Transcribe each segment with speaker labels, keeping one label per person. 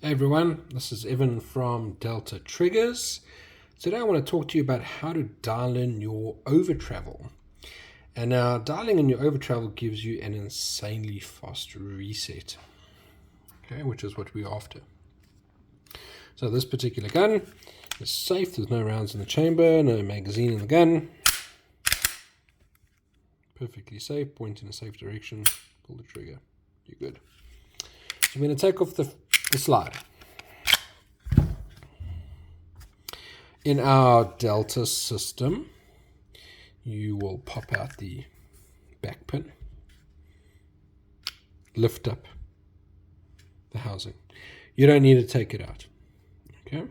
Speaker 1: Hey everyone, this is Evan from Delta Triggers. Today I want to talk to you about how to dial in your over travel. And now dialing in your over travel gives you an insanely fast reset, okay, which is what we're after. So this particular gun is safe, there's no rounds in the chamber, no magazine in the gun. Perfectly safe, point in a safe direction, pull the trigger, you're good. So I'm going to take off the slide. In our Delta system, you will pop out the back pin, lift up the housing. You don't need to take it out. Okay?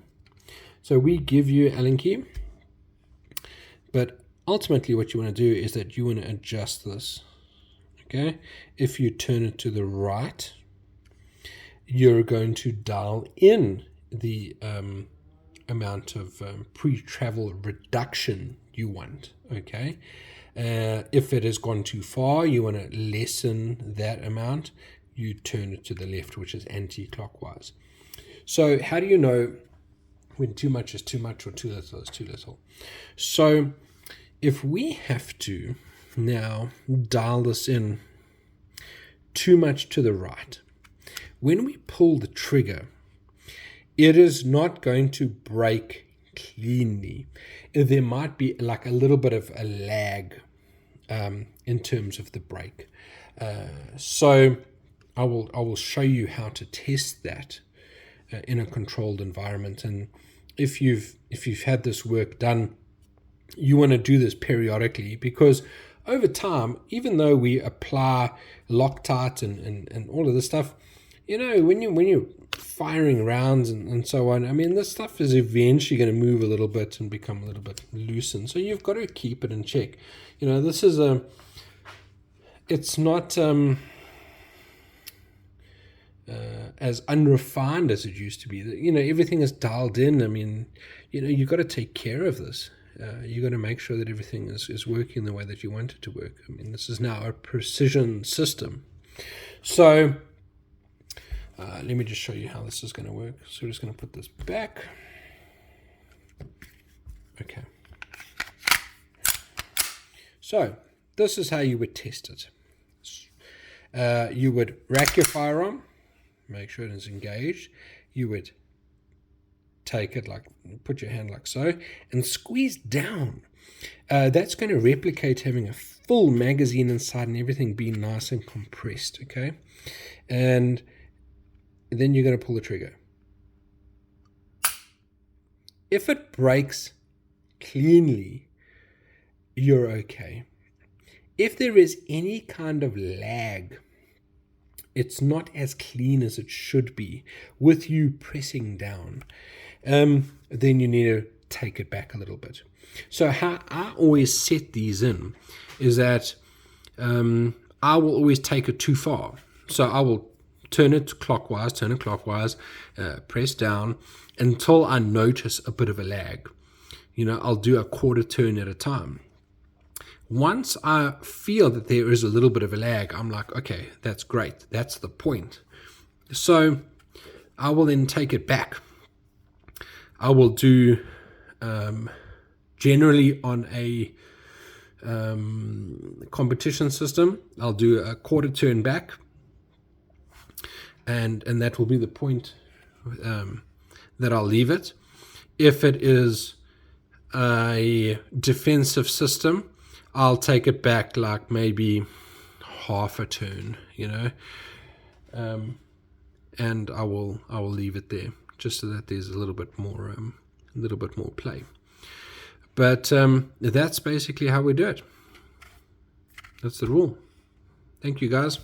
Speaker 1: So we give you Allen key, but ultimately what you want to do is that you want to adjust this. Okay? If you turn it to the right, you're going to dial in the amount of pre-travel reduction you want. Okay, if it has gone too far, you want to lessen that amount. You turn it to the left, which is anti-clockwise. So how do you know when too much is too much or too little is too little? So if we have to now dial this in too much to the right, when we pull the trigger, it is not going to break cleanly. There might be like a little bit of a lag in terms of the break. So I will show you how to test that in a controlled environment. And if you've had this work done, you want to do this periodically, because over time, even though we apply Loctite and all of this stuff, you know, when you're firing rounds and so on, I mean, this stuff is eventually going to move a little bit and become a little bit loosened. So you've got to keep it in check. You know, this is it's not as unrefined as it used to be. You know, everything is dialed in. I mean, you know, you've got to take care of this. You've got to make sure that everything is working the way that you want it to work. I mean, this is now a precision system. So let me just show you how this is going to work. So we're just going to put this back. Okay. So this is how you would test it. You would rack your firearm, make sure it is engaged. You would take it like, put your hand like so, and squeeze down. That's going to replicate having a full magazine inside and everything being nice and compressed, okay? And then you're going to pull the trigger. If it breaks cleanly, you're okay. If there is any kind of lag, it's not as clean as it should be with you pressing down, then you need to take it back a little bit. So how I always set these in is that I will always take it too far. So I will turn it clockwise, press down until I notice a bit of a lag. You know, I'll do a quarter turn at a time. Once I feel that there is a little bit of a lag, I'm like, okay, that's great. That's the point. So I will then take it back. I will do generally on a competition system, I'll do a quarter turn back. And that will be the point that I'll leave it. If it is a defensive system, I'll take it back like maybe half a turn, you know, and I will leave it there just so that there's a little bit more play. But that's basically how we do it. That's the rule. Thank you, guys.